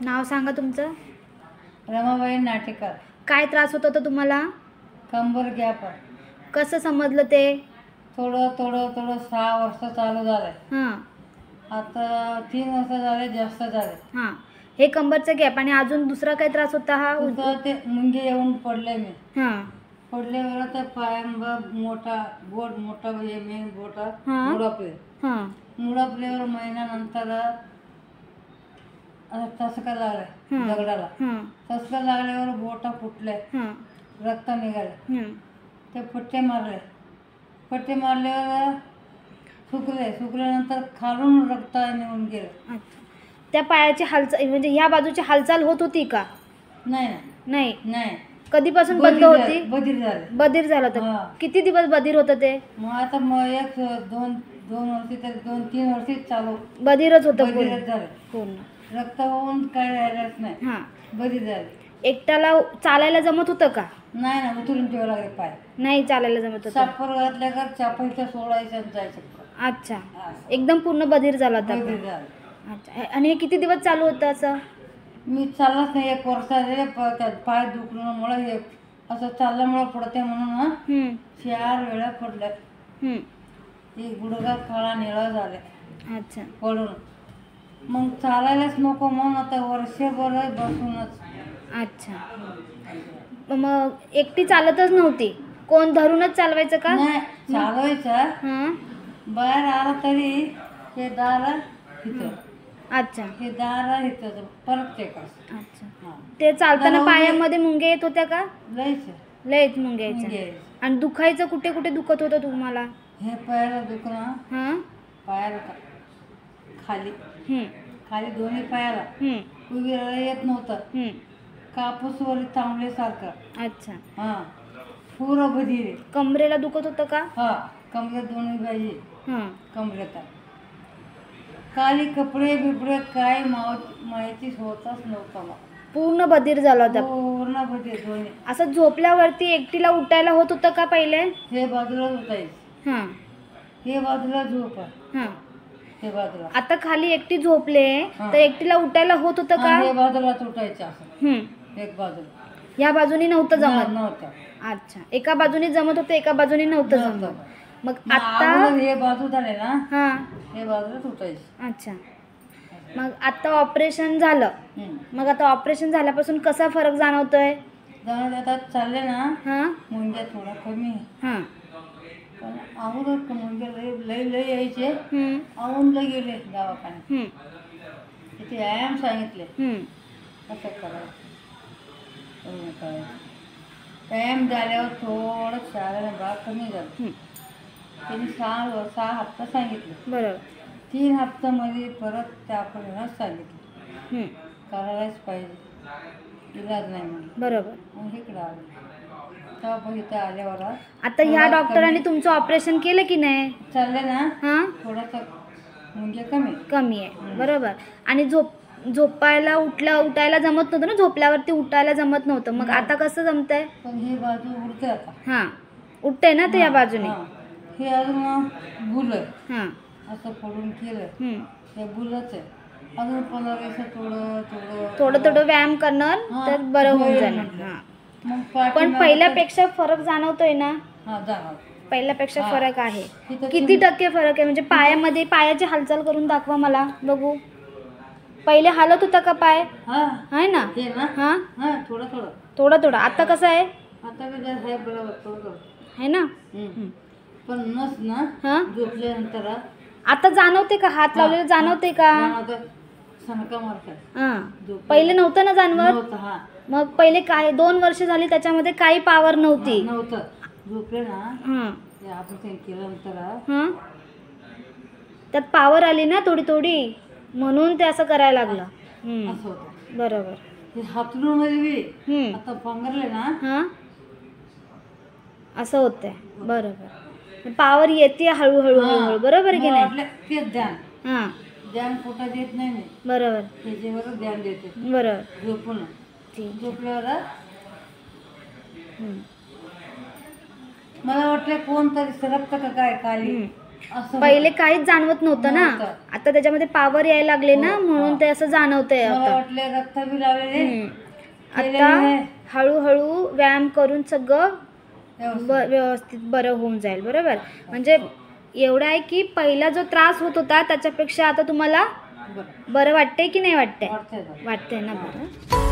नाव सांगा तुमचं. रमाबाई नाटेकर. काय त्रास होत होता तुम्हाला? कंबर गॅप. कसं समजलं ते? थोडं थोडं थोडं 6 वर्ष चालू झालंय. हां आता 3 वर्ष झाले, जास्त झाले. हां. हे कंबरचं गॅप आणि अजून दुसरा काय त्रास होता हा? तुझं ते मुंगे येऊन पडले मी. हां पडल्यावर त्या पायांवर मोठा बोट मोठा हे मेन बोट हां. मुडपले. हां मुडपल्यावर महिन्यानंतर तसका लागलाय हां. दगडाला. हां तसका लागल्यावर बोटा फुटले, हां. रक्त निघाले. हं. ते पट्टे मारले. पट्टे मारल्यावर सुकल्यानंतर खालून रक्त निघून गेलं. अच्छा. त्या पायाची हालचाल म्हणजे ह्या बाजूची हालचाल होत होती का? नाही ना. नाही. नाही. कधीपासून बंद होती? बधीर झाले. बधीर झालं होतं. हां. किती दिवस बधीर होतं ते? मग आता मग 2 वर्षी तर 2-3 वर्षी चालू बधीरच होतं पूर्ण. बधीरच झालं. पूर्ण. रक्त होऊन काय राहिलंच नाही. हां. बधीर झाले. एकट्याला चालायला जमत होतं का? नाही ना, उतरून ठेवावं लागले पाय. नाही चालायला जमत होतं. सापर घातल्या का चापायचं सोडायचं आणि जायचं. अच्छा. एकदम पूर्ण बधीर झाला होता. बधीर झालं. अच्छा. आणि हे किती दिवस चालू होतं असं? मी चाललाच नाही. 1 वर्षाचे पाय दुखल्यामुळं हे असं चालल्यामुळं पडते म्हणून 4 वेळा पडलं. एक गुडघा काळा निळा झाले अच्छा. पडून. मग चालायलाच नको म्हणून आता वर्षभर बसूनच. अच्छा. मग एकटी चालतच नव्हती? कोण धरूनच चालवायचं का? नाही, चालवायचं. हां. बाहेर आला तरी हे दार इथं, अच्छा. हे दार इथं परत टेक. अच्छा. हां. ते चालताना पायामध्ये मुंग्या येत होत्या का? लयच लयच मुंग्या यायच्या. आणि दुखायचं कुठे कुठे दुखत होतं तुम्हाला? हे पायाला दुखणं. हां. पायाला खाली हं. खाली दोन्ही पायाला हं. उभी राहायला येत नव्हतं. हं. कापूसवर तांबल्यासारखं. अच्छा. हां. पुरं बधीर आहे. कमरेला दुखत होतं का? हा, कमरेत दोन्ही बाई हां. कमरेत. खाली कपडे बिपडे काय माहितीच होतच नव्हतं मला. पूर्ण बधीर झाला होता. पूर्ण बधीर दोन्ही. असं झोपल्यावरती एकटीला उठायला होत होतं का पहिले? हे बाजूला उठायचं, हां. हे बाजूला झोप, हां. हे बाजूला. आता खाली एकटी झोपले तर एकटीला उठायला होत होतं का? हे बाजूलाच उठायचं असं. एक बाजूला. या बाजूनी नव्हतं जमत? नव्हतं. अच्छा. एका बाजूनी जमत होतं, एका बाजूनी नव्हतं जमत. मग आता हे बाजू झाले ना, हां. हे बाजूलाच उठायचं. अच्छा. मग आता ऑपरेशन झालं. मग आता ऑपरेशन झाल्यापासून कसा फरक जाणवतोय? आता चालले ना, हां. मुंग्या थोडा कमी. हां. पण अगोदर मुंग्या लय लय यायचे. हं. औंधला गेले दवाखान्यात. हं. तिथे व्यायाम सांगितले हं. कसं करायचं. व्यायाम झाल्यावर थोडं शाळेला भाग कमी झालं. त्यांनी 6 हप्ता सांगितले. बरोबर. 3 हप्त्यामध्ये परत त्या आपल्याला सांगितलं करायलाच पाहिजे, इलाज नाही म्हणून. बरोबर. मग इकडं आलं. तेव्हा इथं आल्यावर आता ह्या डॉक्टरांनी तुमचं ऑपरेशन केलं की नाही? चालले ना, हां. थोडंसं म्हणजे कमी कमी आहे. बरोबर. आणि झोपायला उठायला जमत नव्हतं ना, झोपल्यावरती उठायला जमत नव्हतं. मग आता कसं जमतंय? पण ही बाजू उडते आता. हां. उठते ना ते या बाजूने. हे अजून बुल हां. असं पडून केलं. हं. हे बुलच आहे. अजून 15 दिवसात थोडं थोडं व्यायाम करणार तर बरं होऊन जाणार. हां. पण पहिल्यापेक्षा फरक जाणवतोय ना? हां, जाणवतो. पहिल्यापेक्षा फरक आहे. किती टक्के फरक आहे? म्हणजे पायामध्ये पायाची हालचाल करून दाखवा मला बघू. पहिले हालत होता का पाय? आहे ना? हां. थोडं थोडं थोडं थोडं. आता कसं आहे? आता हे बरोबर थोडं आहे ना? पण नस ना, हां. झोपल्यानंतर आता जाणवते का? हात लावलेलं जाणवते का? सणका मारतात. हां. पहिले नव्हतं ना जाणवत? मग पहिले काय 2 वर्ष झाली त्याच्यामध्ये काही पावर नव्हती? नव्हतं. झोपले ना, हां. ऑपरेशन केल्यानंतर हां. त्यात पावर आली ना थोडी थोडी, म्हणून ते असं करायला लागलं. असं होतं. बरोबर. हे हातरून मध्ये आता पांघरले ना, हां. असं होतंय. बरोबर. पावर येते हळूहळू हळूहळू. बरोबर आहे की नाही? तेच ध्यान. हां. ध्यान पोटात देत नाही मी. बरोबर. त्याच्यावर ध्यान देते. बरोबर. झोपून झोपल्यावर मला वाटलं कोणतरी सरकतं का काय खाली. असं पहिले काहीच जाणवत नव्हतं ना, नव्हतं. आता त्याच्यामध्ये पावर यायला लागले ना, म्हणून ते असं जाणवतंय मला आता. वाटले रक्त बी लावलेले आता हळूहळू व्यायाम करून सगळं व्यवस्थित बरं होऊन जाईल. बरोबर. म्हणजे एवढं आहे की पहिला जो त्रास होत होता त्याच्यापेक्षा आता तुम्हाला बरं वाटतंय की नाही वाटतंय? वाटतंय ना. बरं.